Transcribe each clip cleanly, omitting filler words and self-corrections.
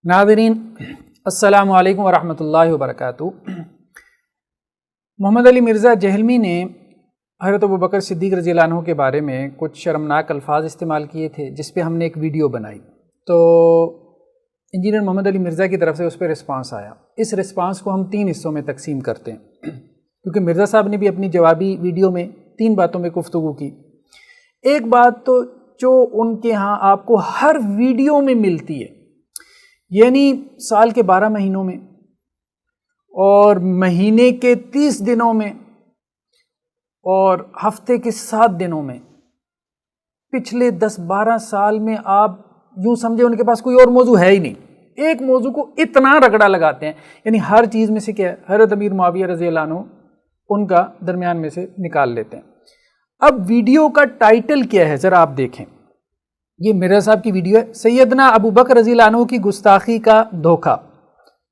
नाज़रीन अस्सलामु अलैकुम वरहमतुल्लाहि वबरकातुहू। मोहम्मद अली मिर्ज़ा जहलमी ने हज़रत अबू बकर सिद्दीक़ रज़ियल्लाहु अन्हु के बारे में कुछ शर्मनाक अल्फाज इस्तेमाल किए थे, जिस पे हमने एक वीडियो बनाई। तो इंजीनियर मोहम्मद अली मिर्ज़ा की तरफ से उस पर रिस्पांस आया। इस रिस्पांस को हम 3 हिस्सों में तकसीम करते हैं, क्योंकि मिर्ज़ा साहब ने भी अपनी जवाबी वीडियो में 3 बातों में गुफ्तगू की। एक बात तो जो उनके यहाँ आपको हर वीडियो में मिलती है, यानी साल के 12 महीनों में और महीने के 30 दिनों में और हफ्ते के 7 दिनों में, पिछले 10-12 साल में आप यूँ समझे उनके पास कोई और मौजू है ही नहीं। एक मौजू को इतना रगड़ा लगाते हैं, यानी हर चीज़ में से क्या है, हज़रत अमीर मुआविया रज़ियल्लाहु अन्हु उनका दरमियान में से निकाल लेते हैं। अब वीडियो का टाइटल क्या है ज़रा आप देखें। ये मिर्ज़ा साहब की वीडियो है, सैयदना अबू बकर रज़ियल्लाहु अन्हु की गुस्ताखी का धोखा।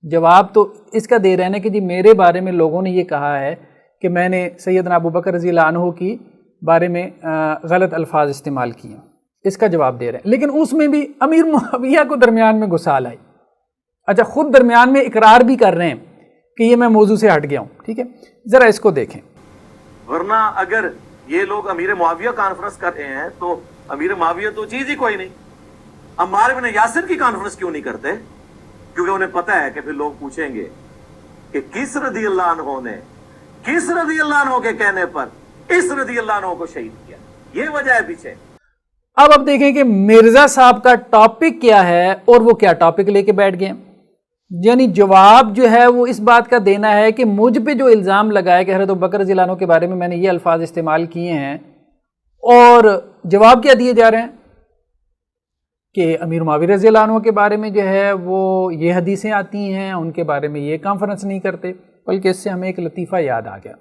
जवाब तो इसका दे रहे हैं कि जी मेरे बारे में लोगों ने ये कहा है कि मैंने सैयदना अबू बकर रज़ियल्लाहु अन्हु की बारे में गलत अल्फाज इस्तेमाल किए। इसका जवाब दे रहे हैं, लेकिन उसमें भी अमीर मुआविया को दरमियान में घुसा लाई। अच्छा, खुद दरमियान में इकरार भी कर रहे हैं कि ये मैं मौजू से हट गया हूँ। ठीक है, ज़रा इसको देखें। वरना अगर ये लोग अमीर मुआविया कॉन्फ्रेंस कर रहे हैं तो अमीर मुआविया तो चीज ही कोई नहीं। अम्मार इब्न यासिर की कॉन्फ्रेंस क्यों नहीं करते? क्योंकि उन्हें पता है कि फिर लोग पूछेंगे कि किस रज़ियल्लाहु अन्हु ने किस रज़ियल्लाहु अन्हु के कहने पर इस रज़ियल्लाहु अन्हु को शहीद किया। ये वजह है पीछे। अब देखें कि मिर्ज़ा साहब का टॉपिक क्या है और वो क्या टॉपिक लेके बैठ गए। यानी जवाब जो है वो इस बात का देना है कि मुझ पे जो इल्ज़ाम लगाया कि हज़रत अबू बकर रज़ियल्लाहु अन्हु के बारे में मैंने ये अल्फाज इस्तेमाल किए हैं, और जवाब क्या दिए जा रहे हैं कि अमीर मुआविया रज़ियल्लाहु अन्हु के बारे में जो है वो ये हदीसें आती हैं, उनके बारे में ये कॉन्फ्रेंस नहीं करते। बल्कि इससे हमें एक लतीफ़ा याद आ गया।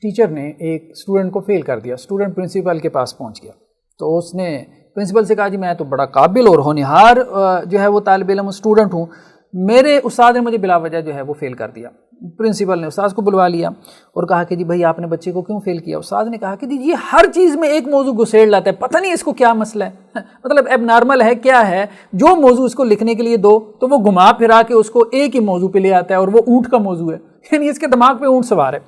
टीचर ने एक स्टूडेंट को फेल कर दिया। स्टूडेंट प्रिंसिपल के पास पहुंच गया, तो उसने प्रिंसिपल से कहा जी मैं तो बड़ा काबिल और होनहार जो है वो तालिब इल्म स्टूडेंट हूँ, मेरे उस्ताद ने मुझे बिला वजह जो है वो फेल कर दिया। प्रिंसिपल ने उस्ताद को बुलवा लिया और कहा कि जी भाई आपने बच्चे को क्यों फेल किया? उस्ताद ने कहा कि जी ये हर चीज़ में एक मौजू घुसेड़ लाता है, पता नहीं इसको क्या मसला है, मतलब अब नॉर्मल है क्या है, जो मौजू इसको लिखने के लिए दो तो वो घुमा फिरा के उसको एक ही मौजू पे ले आता है, और वो ऊँट का मौजू है, यानी इसके दिमाग पे ऊँट सवार है।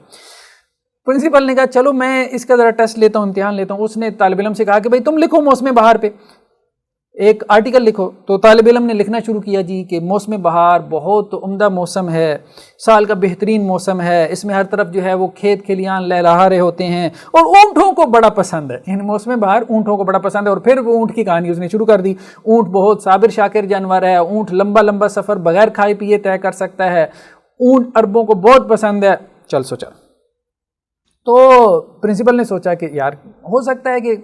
प्रिंसिपल ने कहा चलो मैं इसका ज़रा टेस्ट लेता हूँ, इम्तिहान लेता हूँ। उसने तालिब इल्म से कहा कि भाई तुम लिखो मौसम बहार पे एक आर्टिकल लिखो। तो तालिब इल्म ने लिखना शुरू किया जी कि मौसम बहार बहुत उम्दा मौसम है, साल का बेहतरीन मौसम है, इसमें हर तरफ जो है वो खेत खलियान लहलहा रहे होते हैं और ऊँटों को बड़ा पसंद है। यानी मौसम बहार ऊँटों को बड़ा पसंद है। और फिर वो ऊँट की कहानी उसने शुरू कर दी। ऊँट बहुत साबिर शाकिर जानवर है, ऊँट लंबा लंबा सफ़र बगैर खाए पिए तय कर सकता है, ऊँट अरबों को बहुत पसंद है। चल सोचा। तो प्रिंसिपल ने सोचा कि यार हो सकता है कि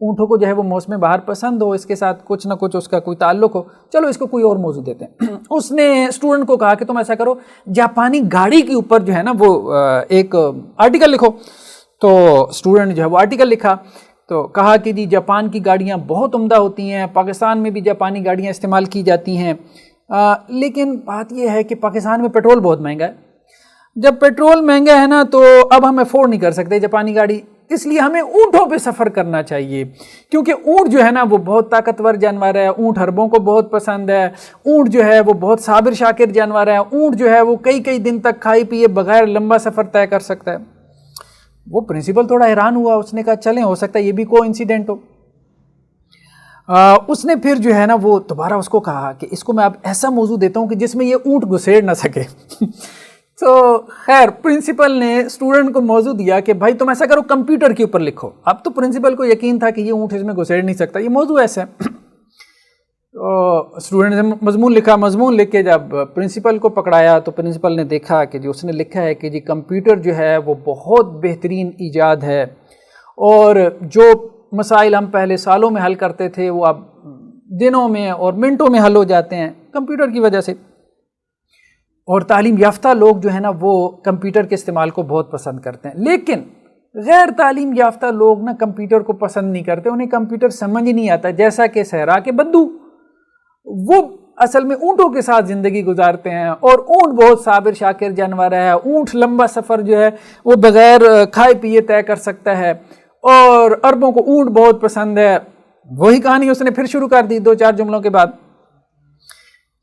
ऊँटों को जो है वो मौसम बहार पसंद हो, इसके साथ कुछ ना कुछ उसका कोई ताल्लुक हो, चलो इसको कोई और मौजू देते हैं। उसने स्टूडेंट को कहा कि तुम ऐसा करो, जापानी गाड़ी के ऊपर जो है ना वो एक आर्टिकल लिखो। तो स्टूडेंट जो है वो आर्टिकल लिखा। तो कहा कि जी जापान की गाड़ियाँ बहुत उम्दा होती हैं, पाकिस्तान में भी जापानी गाड़ियाँ इस्तेमाल की जाती हैं, लेकिन बात यह है कि पाकिस्तान में पेट्रोल बहुत महंगा है। जब पेट्रोल महंगा है ना तो अब हम अफोर्ड नहीं कर सकते जापानी गाड़ी, इसलिए हमें ऊँटों पे सफ़र करना चाहिए, क्योंकि ऊँट जो है ना वो बहुत ताकतवर जानवर है, ऊँट अरबों को बहुत पसंद है, ऊँट जो है वो बहुत साबिर शाकिर जानवर है, ऊँट जो है वो कई कई दिन तक खाए पिए बगैर लंबा सफ़र तय कर सकता है। वो प्रिंसिपल थोड़ा हैरान हुआ। उसने कहा चलें हो सकता है ये भी कोइंसिडेंट हो। उसने फिर जो है ना वो दोबारा उसको कहा कि इसको मैं अब ऐसा मौजू देता हूँ कि जिसमें ये ऊँट घुसेड़ ना सके। तो खैर प्रिंसिपल ने स्टूडेंट को मौजू दिया कि भाई तुम ऐसा करो कंप्यूटर के ऊपर लिखो। अब तो प्रिंसिपल को यकीन था कि ये ऊँट इसमें घुसेड़ नहीं सकता, ये मौजू ऐसा है। तो स्टूडेंट ने मजमून लिखा। मजमून लिख के जब प्रिंसिपल को पकड़ाया तो प्रिंसिपल ने देखा कि जो उसने लिखा है कि जी कंप्यूटर जो है वो बहुत बेहतरीन ईजाद है, और जो मसाइल हम पहले सालों में हल करते थे वो अब दिनों में और मिनटों में हल हो जाते हैं कंप्यूटर की वजह से। और तालीम याफ्ता लोग जो है ना वो कंप्यूटर के इस्तेमाल को बहुत पसंद करते हैं, लेकिन गैर तालीम याफ्ता लोग ना कंप्यूटर को पसंद नहीं करते, उन्हें कंप्यूटर समझ ही नहीं आता। जैसा कि सहरा के बद्दू, वो असल में ऊँटों के साथ ज़िंदगी गुजारते हैं, और ऊँट बहुत साबिर शाकिर जानवर है, ऊँट लंबा सफ़र जो है वो बग़ैर खाए पिए तय कर सकता है, और अरबों को ऊँट बहुत पसंद है। वही कहानी उसने फिर शुरू कर दी 2-4 जुमलों के बाद।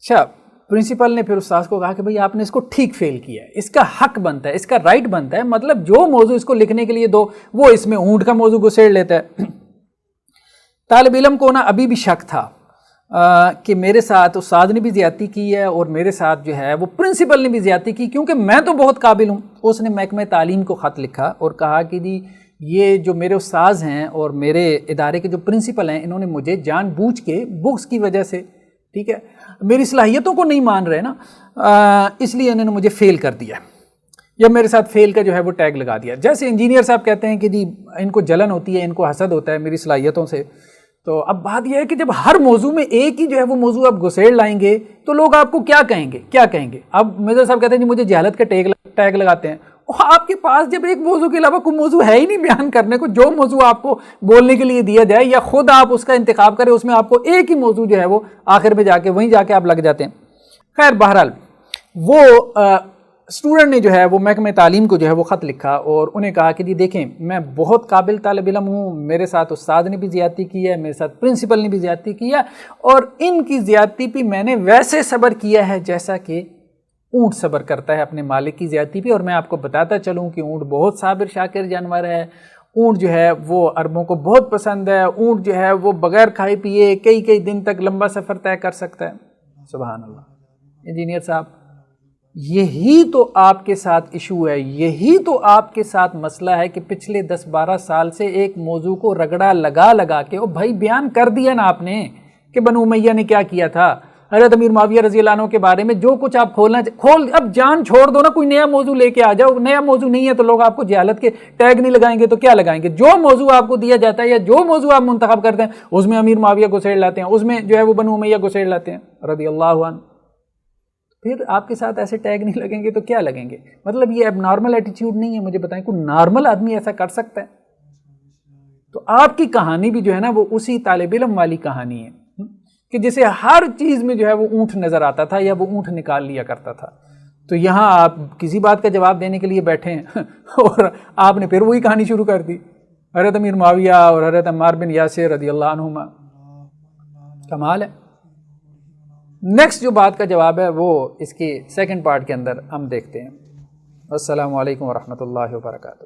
اچھا پرنسپل نے پھر استاذ کو کہا کہ بھئی آپ نے اس کو ٹھیک فیل کیا ہے، اس کا حق بنتا ہے، اس کا رائٹ بنتا ہے، مطلب جو موضوع اس کو لکھنے کے لیے دو وہ اس میں اونٹ کا موضوع گسیڑ لیتا ہے۔ طالب علم کو نا ابھی بھی شک تھا کہ میرے ساتھ استاد نے بھی زیادتی کی ہے اور میرے ساتھ جو ہے وہ پرنسپل نے بھی زیادتی کی، کیونکہ میں تو بہت قابل ہوں۔ اس نے محکمہ تعلیم کو خط لکھا اور کہا کہ جی یہ جو میرے استاذ ہیں اور میرے ادارے کے جو پرنسپل ہیں انہوں نے مجھے جان بوجھ کے بکس کی وجہ سے، ٹھیک ہے، میری صلاحیتوں کو نہیں مان رہے نا، اس لیے انہوں نے مجھے فیل کر دیا، یا میرے ساتھ فیل کا جو ہے وہ ٹیگ لگا دیا۔ جیسے انجینئر صاحب کہتے ہیں کہ جی ان کو جلن ہوتی ہے، ان کو حسد ہوتا ہے میری صلاحیتوں سے۔ تو اب بات یہ ہے کہ جب ہر موضوع میں ایک ہی جو ہے وہ موضوع آپ گسیڑ لائیں گے تو لوگ آپ کو کیا کہیں گے، کیا کہیں گے؟ اب مرزا صاحب کہتے ہیں جی مجھے جہالت کا ٹیگ لگاتے ہیں، آپ کے پاس جب ایک موضوع کے علاوہ کوئی موضوع ہے ہی نہیں بیان کرنے کو، جو موضوع آپ کو بولنے کے لیے دیا جائے یا خود آپ اس کا انتخاب کریں، اس میں آپ کو ایک ہی موضوع جو ہے وہ آخر میں جا کے وہیں جا کے آپ لگ جاتے ہیں۔ خیر بہرحال وہ اسٹوڈنٹ نے جو ہے وہ محکمہ تعلیم کو جو ہے وہ خط لکھا اور انہیں کہا کہ جی دیکھیں میں بہت قابل طالب علم ہوں، میرے ساتھ استاد نے بھی زیادتی کی ہے، میرے ساتھ پرنسپل نے بھی زیادتی کی ہے، اور ان کی زیادتی پہ میں نے ویسے صبر کیا ہے جیسا کہ اونٹ صبر کرتا ہے اپنے مالک کی زیادتی پہ۔ اور میں آپ کو بتاتا چلوں کہ اونٹ بہت صابر شاکر جانور ہے، اونٹ جو ہے وہ عربوں کو بہت پسند ہے، اونٹ جو ہے وہ بغیر کھائے پیے کئی دن تک لمبا سفر طے کر سکتا ہے۔ سبحان اللہ۔ انجینئر صاحب یہی تو آپ کے ساتھ ایشو ہے، یہی تو آپ کے ساتھ مسئلہ ہے کہ پچھلے 10-12 سال سے ایک موضوع کو رگڑا لگا کے او بھائی بیان کر دیا نا آپ نے کہ بنو امیہ نے کیا کیا تھا، حضرت امیر معاویہ رضی اللہ عنہ کے بارے میں جو کچھ آپ اب جان چھوڑ دو نا، کوئی نیا موضوع لے کے آ جاؤ۔ نیا موضوع نہیں ہے تو لوگ آپ کو جہالت کے ٹیگ نہیں لگائیں گے تو کیا لگائیں گے؟ جو موضوع آپ کو دیا جاتا ہے یا جو موضوع آپ منتخب کرتے ہیں اس میں امیر معاویہ گسیڑ لاتے ہیں، اس میں جو ہے وہ بنو امیہ گسیڑ لاتے ہیں رضی اللہ عنہ۔ پھر آپ کے ساتھ ایسے ٹیگ نہیں لگیں گے تو کیا لگیں گے؟ مطلب یہ اب نارمل ایٹیچیوڈ نہیں ہے، مجھے بتائیں کوئی نارمل آدمی ایسا کر سکتا ہے؟ تو آپ کی کہانی بھی جو ہے نا وہ اسی طالب علم والی کہانی ہے کہ جسے ہر چیز میں جو ہے وہ اونٹ نظر آتا تھا یا وہ اونٹ نکال لیا کرتا تھا۔ تو یہاں آپ کسی بات کا جواب دینے کے لیے بیٹھے ہیں اور آپ نے پھر وہی کہانی شروع کر دی، حضرت امیر معاویہ اور حضرت عمار بن یاسر رضی اللہ عنہما۔ کمال ہے۔ نیکسٹ جو بات کا جواب ہے وہ اس کے سیکنڈ پارٹ کے اندر ہم دیکھتے ہیں۔ السلام علیکم ورحمۃ اللہ وبرکاتہ۔